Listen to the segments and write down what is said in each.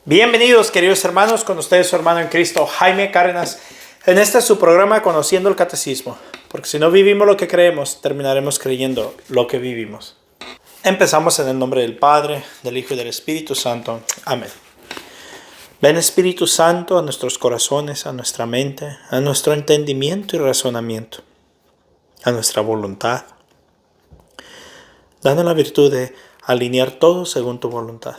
Bienvenidos, queridos hermanos, con ustedes su hermano en Cristo, Jaime Cárdenas. En este es su programa Conociendo el Catecismo, porque si no vivimos lo que creemos, terminaremos creyendo lo que vivimos. Empezamos en el nombre del Padre, del Hijo y del Espíritu Santo. Amén. Ven, Espíritu Santo, a nuestros corazones, a nuestra mente, a nuestro entendimiento y razonamiento, a nuestra voluntad. Danos la virtud de alinear todo según tu voluntad,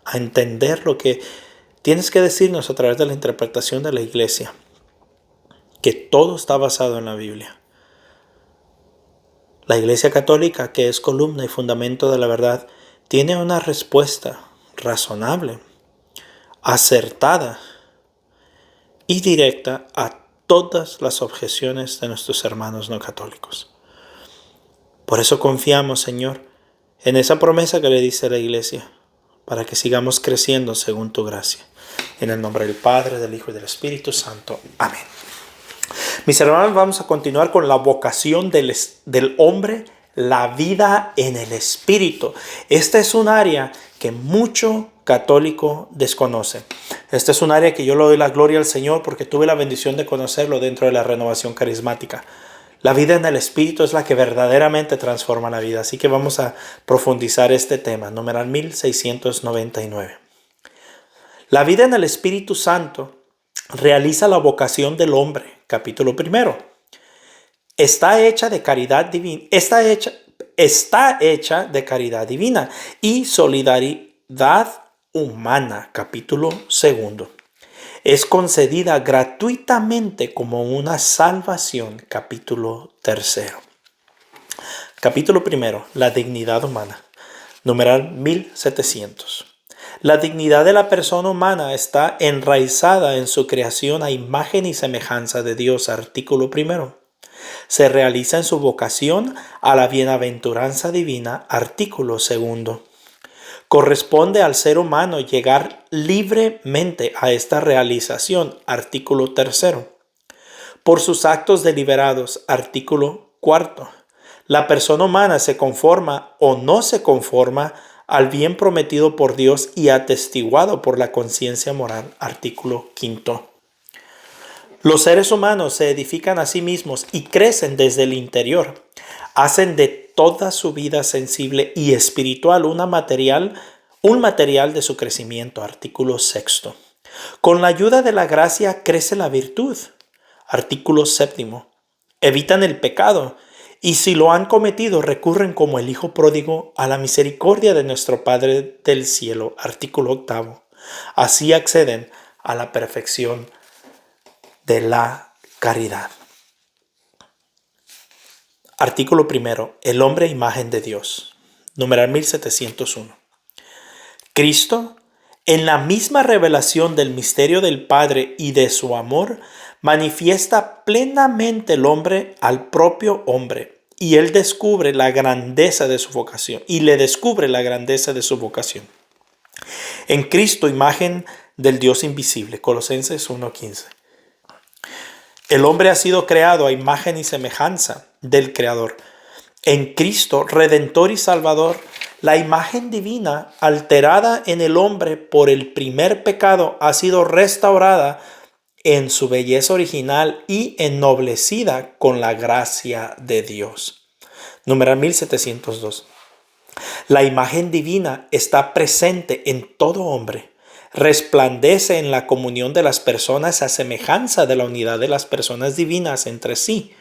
a entender lo que tienes que decirnos a través de la interpretación de la Iglesia, que todo está basado en la Biblia. La Iglesia Católica, que es columna y fundamento de la verdad, tiene una respuesta razonable, acertada y directa a todas las objeciones de nuestros hermanos no católicos. Por eso confiamos, Señor, en esa promesa que le dice la Iglesia, para que sigamos creciendo según tu gracia. En el nombre del Padre, del Hijo y del Espíritu Santo. Amén. Mis hermanos, vamos a continuar con la vocación del hombre, la vida en el Espíritu. Esta es un área que mucho católico desconoce. Esta es un área que yo le doy la gloria al Señor porque tuve la bendición de conocerlo dentro de la renovación carismática. La vida en el Espíritu es la que verdaderamente transforma la vida. Así que vamos a profundizar este tema. Numeral 1699. La vida en el Espíritu Santo realiza la vocación del hombre. Capítulo 1. Está hecha de caridad divina. Está hecha de caridad divina y solidaridad humana. Capítulo 2. Es concedida gratuitamente como una salvación. Capítulo 3. Capítulo 1. La dignidad humana. Numeral 1700. La dignidad de la persona humana está enraizada en su creación a imagen y semejanza de Dios. Artículo 1. Se realiza en su vocación a la bienaventuranza divina. Artículo 2. Corresponde al ser humano llegar libremente a esta realización. Artículo 3. Por sus actos deliberados. Artículo 4. La persona humana se conforma o no se conforma al bien prometido por Dios y atestiguado por la conciencia moral. Artículo 5. Los seres humanos se edifican a sí mismos y crecen desde el interior. Hacen de toda su vida sensible y espiritual un material de su crecimiento. Artículo 6. Con la ayuda de la gracia crece la virtud. Artículo 7. Evitan el pecado y si lo han cometido recurren como el Hijo pródigo a la misericordia de nuestro Padre del cielo. Artículo 8. Así acceden a la perfección de la caridad. Artículo 1. El hombre imagen de Dios. Numeral 1701. Cristo, en la misma revelación del misterio del Padre y de su amor, manifiesta plenamente el hombre al propio hombre, y él descubre la grandeza de su vocación, En Cristo, imagen del Dios invisible. Colosenses 1:15. El hombre ha sido creado a imagen y semejanza del Creador. En Cristo, Redentor y Salvador, la imagen divina alterada en el hombre por el primer pecado ha sido restaurada en su belleza original y ennoblecida con la gracia de Dios. Numeral 1702. La imagen divina está presente en todo hombre. Resplandece en la comunión de las personas a semejanza de la unidad de las personas divinas entre sí.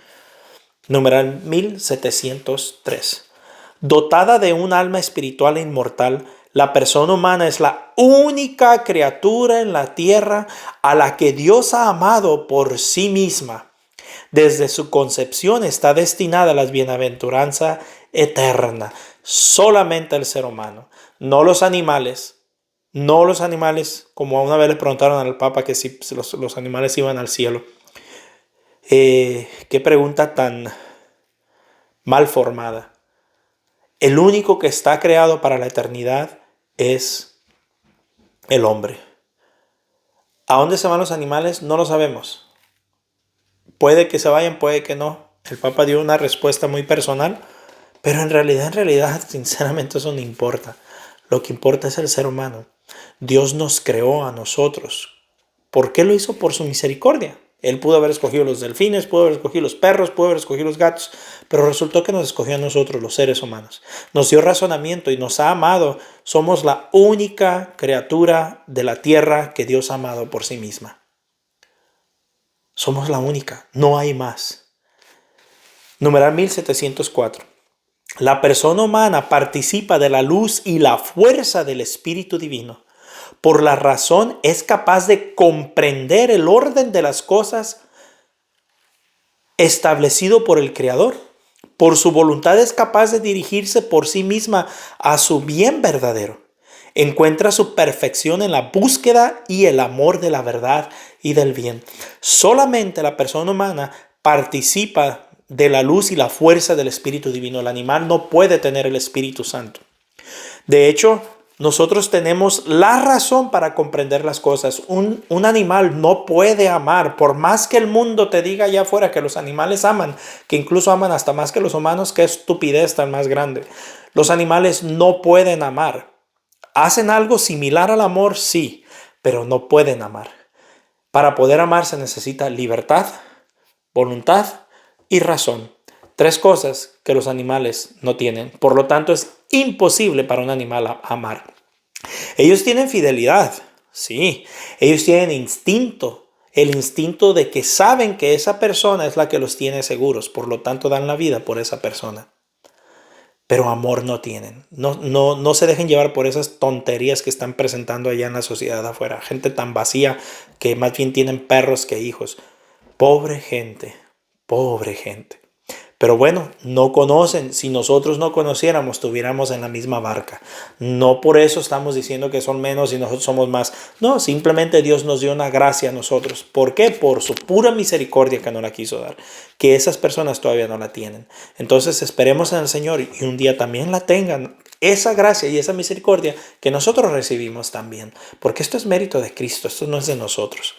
Numeral 1703. Dotada de un alma espiritual e inmortal, la persona humana es la única criatura en la tierra a la que Dios ha amado por sí misma. Desde su concepción está destinada a la bienaventuranza eterna. Solamente el ser humano, no los animales. No los animales, como una vez le preguntaron al Papa que si los animales iban al cielo. Qué pregunta tan mal formada. El único que está creado para la eternidad es el hombre. ¿A dónde se van los animales? No lo sabemos. Puede que se vayan, puede que no. El Papa dio una respuesta muy personal, pero en realidad, sinceramente eso no importa. Lo que importa es el ser humano. Dios nos creó a nosotros. ¿Por qué lo hizo? Por su misericordia. Él pudo haber escogido los delfines, pudo haber escogido los perros, pudo haber escogido los gatos, pero resultó que nos escogió a nosotros, los seres humanos. Nos dio razonamiento y nos ha amado. Somos la única criatura de la tierra que Dios ha amado por sí misma. Somos la única, no hay más. Numeral 1704. La persona humana participa de la luz y la fuerza del Espíritu Divino. Por la razón es capaz de comprender el orden de las cosas establecido por el Creador. Por su voluntad es capaz de dirigirse por sí misma a su bien verdadero. Encuentra su perfección en la búsqueda y el amor de la verdad y del bien. Solamente la persona humana participa de la luz y la fuerza del Espíritu Divino. El animal no puede tener el Espíritu Santo. De hecho, nosotros tenemos la razón para comprender las cosas. Un animal no puede amar, por más que el mundo te diga allá afuera que los animales aman, que incluso aman hasta más que los humanos, qué estupidez tan más grande. Los animales no pueden amar. ¿Hacen algo similar al amor? Sí, pero no pueden amar. Para poder amar se necesita libertad, voluntad y razón. Tres cosas que los animales no tienen. Por lo tanto, es imposible para un animal amar. Ellos tienen fidelidad, sí. Ellos tienen instinto. El instinto de que saben que esa persona es la que los tiene seguros. Por lo tanto, dan la vida por esa persona. Pero amor no tienen. No se dejen llevar por esas tonterías que están presentando allá en la sociedad afuera. Gente tan vacía que más bien tienen perros que hijos. Pobre gente, pobre gente. Pero bueno, no conocen. Si nosotros no conociéramos, estuviéramos en la misma barca. No por eso estamos diciendo que son menos y nosotros somos más. No, simplemente Dios nos dio una gracia a nosotros. ¿Por qué? Por su pura misericordia que no la quiso dar. Que esas personas todavía no la tienen. Entonces esperemos en el Señor y un día también la tengan. Esa gracia y esa misericordia que nosotros recibimos también. Porque esto es mérito de Cristo, esto no es de nosotros.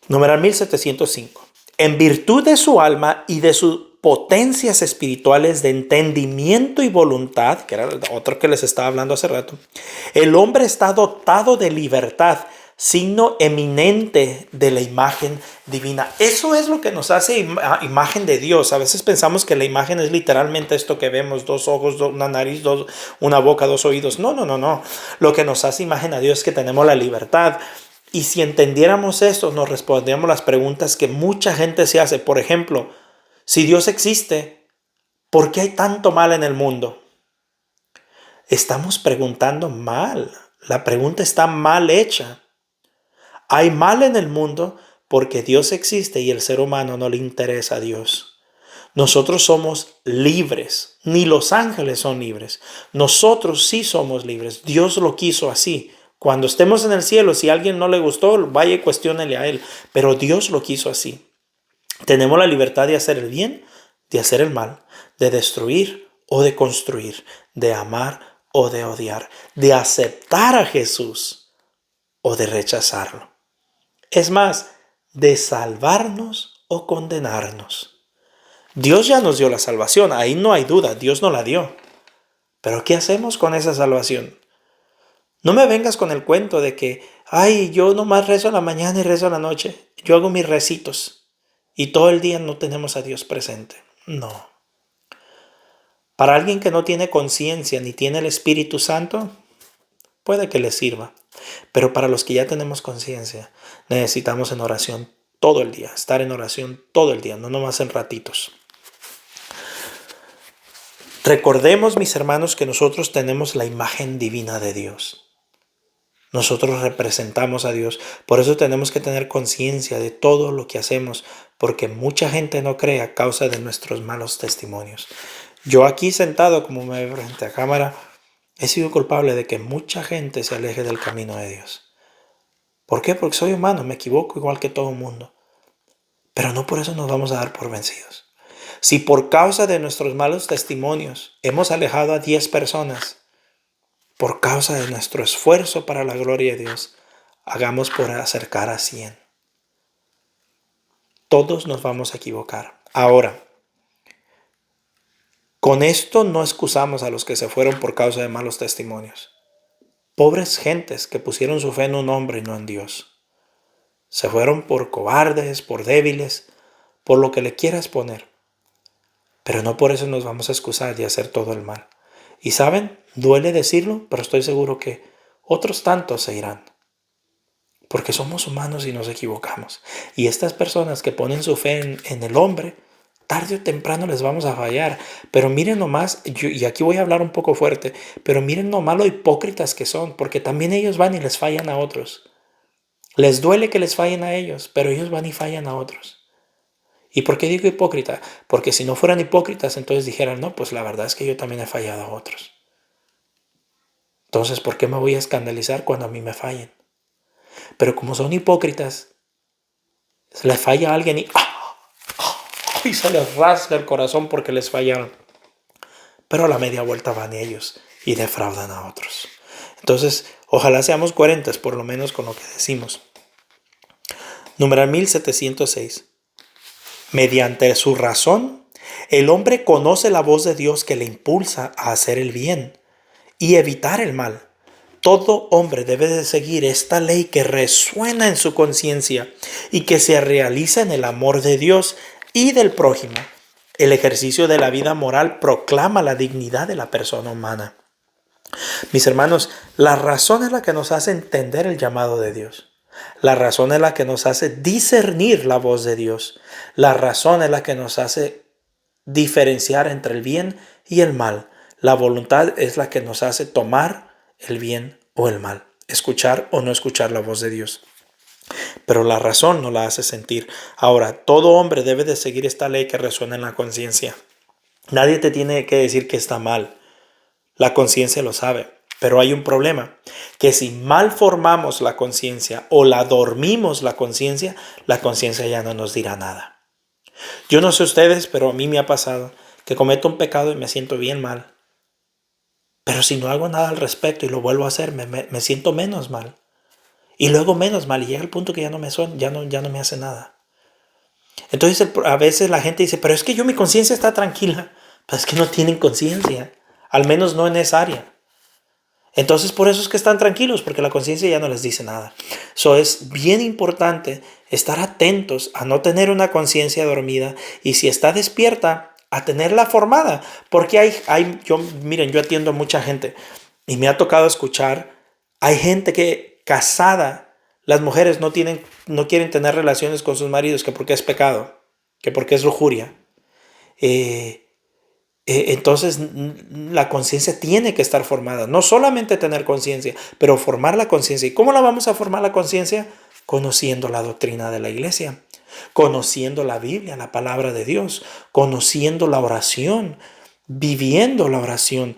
Numeral 1705. En virtud de su alma y de sus potencias espirituales de entendimiento y voluntad, que era otro que les estaba hablando hace rato, el hombre está dotado de libertad, signo eminente de la imagen divina. Eso es lo que nos hace imagen de Dios. A veces pensamos que la imagen es literalmente esto que vemos, dos ojos, una nariz, una boca, dos oídos. No. Lo que nos hace imagen a Dios es que tenemos la libertad. Y si entendiéramos esto, nos respondíamos las preguntas que mucha gente se hace. Por ejemplo, si Dios existe, ¿por qué hay tanto mal en el mundo? Estamos preguntando mal. La pregunta está mal hecha. Hay mal en el mundo porque Dios existe y el ser humano no le interesa a Dios. Nosotros somos libres. Ni los ángeles son libres. Nosotros sí somos libres. Dios lo quiso así. Cuando estemos en el cielo, si a alguien no le gustó, vaya y cuestiónele a él. Pero Dios lo quiso así. Tenemos la libertad de hacer el bien, de hacer el mal, de destruir o de construir, de amar o de odiar, de aceptar a Jesús o de rechazarlo. Es más, de salvarnos o condenarnos. Dios ya nos dio la salvación, ahí no hay duda, Dios nos la dio. Pero ¿qué hacemos con esa salvación? No me vengas con el cuento de que, ay, yo nomás rezo en la mañana y rezo en la noche. Yo hago mis recitos y todo el día no tenemos a Dios presente. No. Para alguien que no tiene conciencia ni tiene el Espíritu Santo, puede que le sirva. Pero para los que ya tenemos conciencia, necesitamos en oración todo el día, estar en oración todo el día, no nomás en ratitos. Recordemos, mis hermanos, que nosotros tenemos la imagen divina de Dios. Nosotros representamos a Dios. Por eso tenemos que tener conciencia de todo lo que hacemos, porque mucha gente no cree a causa de nuestros malos testimonios. Yo aquí sentado, como me veo frente a cámara, he sido culpable de que mucha gente se aleje del camino de Dios. ¿Por qué? Porque soy humano, me equivoco igual que todo el mundo. Pero no por eso nos vamos a dar por vencidos. Si por causa de nuestros malos testimonios hemos alejado a 10 personas, por causa de nuestro esfuerzo para la gloria de Dios, hagamos por acercar a 100. Todos nos vamos a equivocar. Ahora, Con esto no excusamos a los que se fueron por causa de malos testimonios. Pobres gentes que pusieron su fe en un hombre y no en Dios. Se fueron por cobardes, por débiles, por lo que le quieras poner. Pero no por eso nos vamos a excusar y hacer todo el mal. Y saben, duele decirlo, pero estoy seguro que otros tantos se irán. Porque somos humanos y nos equivocamos. Y estas personas que ponen su fe en el hombre, tarde o temprano les vamos a fallar. Pero miren nomás, y aquí voy a hablar un poco fuerte, pero miren nomás lo hipócritas que son, porque también ellos van y les fallan a otros. Les duele que les fallen a ellos, pero ellos van y fallan a otros. ¿Y por qué digo hipócrita? Porque si no fueran hipócritas, entonces dijeran, no, pues la verdad es que yo también he fallado a otros. Entonces, ¿por qué me voy a escandalizar cuando a mí me fallen? Pero como son hipócritas, se les falla a alguien y se les rasga el corazón porque les fallaron. Pero a la media vuelta van ellos y defraudan a otros. Entonces, ojalá seamos coherentes, por lo menos con lo que decimos. Numeral 1706. Mediante su razón, el hombre conoce la voz de Dios que le impulsa a hacer el bien y evitar el mal. Todo hombre debe de seguir esta ley que resuena en su conciencia y que se realiza en el amor de Dios y del prójimo. El ejercicio de la vida moral proclama la dignidad de la persona humana. Mis hermanos, la razón es la que nos hace entender el llamado de Dios. La razón es la que nos hace discernir la voz de Dios. La razón es la que nos hace diferenciar entre el bien y el mal. La voluntad es la que nos hace tomar el bien o el mal, escuchar o no escuchar la voz de Dios. Pero la razón no la hace sentir. Ahora, todo hombre debe de seguir esta ley que resuena en la conciencia. Nadie te tiene que decir que está mal. La conciencia lo sabe. Pero hay un problema, que si mal formamos la conciencia o la dormimos la conciencia ya no nos dirá nada. Yo no sé ustedes, pero a mí me ha pasado que cometo un pecado y me siento bien mal. Pero si no hago nada al respecto y lo vuelvo a hacer, me siento menos mal. Y luego menos mal y llega el punto que ya no me suena, ya no me hace nada. Entonces a veces la gente dice, pero es que mi conciencia está tranquila. Pues es que no tienen conciencia, al menos no en esa área. Entonces por eso es que están tranquilos, porque la conciencia ya no les dice nada. So es bien importante estar atentos a no tener una conciencia dormida y si está despierta, a tenerla formada. Porque miren, yo atiendo a mucha gente y me ha tocado escuchar, hay gente que casada, las mujeres no quieren tener relaciones con sus maridos, que porque es pecado, que porque es lujuria. Entonces la conciencia tiene que estar formada. No solamente tener conciencia, pero formar la conciencia. ¿Y cómo la vamos a formar la conciencia? Conociendo la doctrina de la iglesia, conociendo la Biblia, la palabra de Dios, conociendo la oración, viviendo la oración,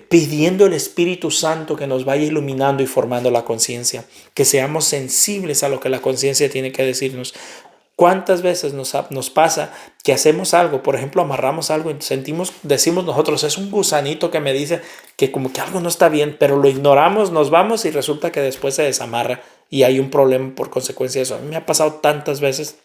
pidiendo el Espíritu Santo que nos vaya iluminando y formando la conciencia, que seamos sensibles a lo que la conciencia tiene que decirnos. ¿Cuántas veces nos pasa que hacemos algo, por ejemplo, amarramos algo y decimos nosotros, es un gusanito que me dice que como que algo no está bien, pero lo ignoramos, nos vamos y resulta que después se desamarra y hay un problema por consecuencia de eso? A mí me ha pasado tantas veces.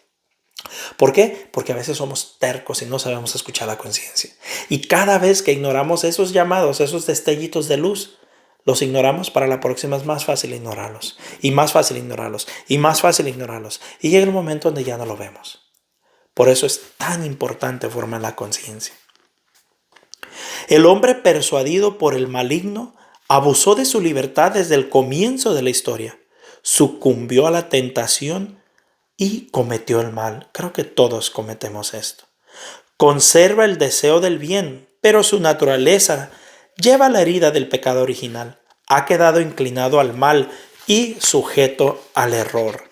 ¿Por qué? Porque a veces somos tercos y no sabemos escuchar la conciencia. Y cada vez que ignoramos esos llamados, esos destellitos de luz, los ignoramos, para la próxima es más fácil ignorarlos. Y más fácil ignorarlos. Y más fácil ignorarlos. Y llega el momento donde ya no lo vemos. Por eso es tan importante formar la conciencia. El hombre persuadido por el maligno abusó de su libertad desde el comienzo de la historia. Sucumbió a la tentación y cometió el mal. Creo que todos cometemos esto. Conserva el deseo del bien, pero su naturaleza lleva la herida del pecado original. Ha quedado inclinado al mal y sujeto al error.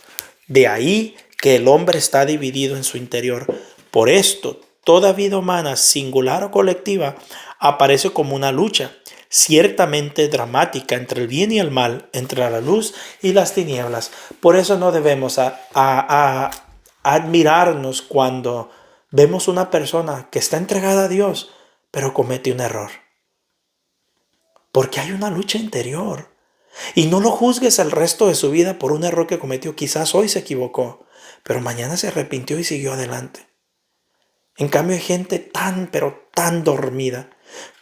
De ahí que el hombre está dividido en su interior. Por esto, toda vida humana, singular o colectiva, aparece como una lucha ciertamente dramática entre el bien y el mal, entre la luz y las tinieblas. Por eso no debemos admirarnos cuando vemos una persona que está entregada a Dios, pero comete un error. Porque hay una lucha interior. Y no lo juzgues el resto de su vida por un error que cometió. Quizás hoy se equivocó, pero mañana se arrepintió y siguió adelante. En cambio hay gente tan, pero tan dormida.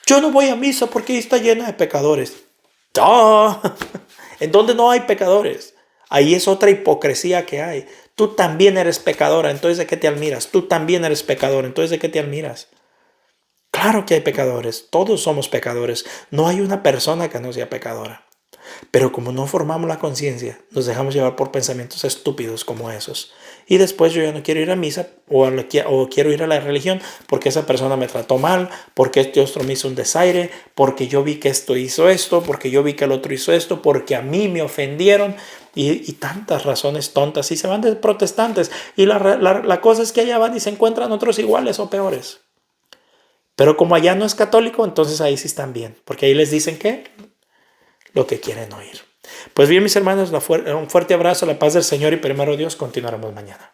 Yo no voy a misa porque ahí está llena de pecadores. ¡Ah! ¿En dónde no hay pecadores? Ahí es otra hipocresía que hay. Tú también eres pecadora, entonces ¿de qué te admiras? Tú también eres pecador, entonces ¿de qué te admiras? Claro que hay pecadores, todos somos pecadores. No hay una persona que no sea pecadora. Pero como no formamos la conciencia, nos dejamos llevar por pensamientos estúpidos como esos. Y después yo ya no quiero ir a misa o quiero ir a la religión porque esa persona me trató mal, porque este otro me hizo un desaire, porque yo vi que esto hizo esto, porque yo vi que el otro hizo esto, porque a mí me ofendieron y tantas razones tontas. Y se van de protestantes. Y la cosa es que allá van y se encuentran otros iguales o peores. Pero como allá no es católico, entonces ahí sí están bien, porque ahí les dicen que lo que quieren oír. Pues bien, mis hermanos, un fuerte abrazo, la paz del Señor y primero Dios, continuaremos mañana.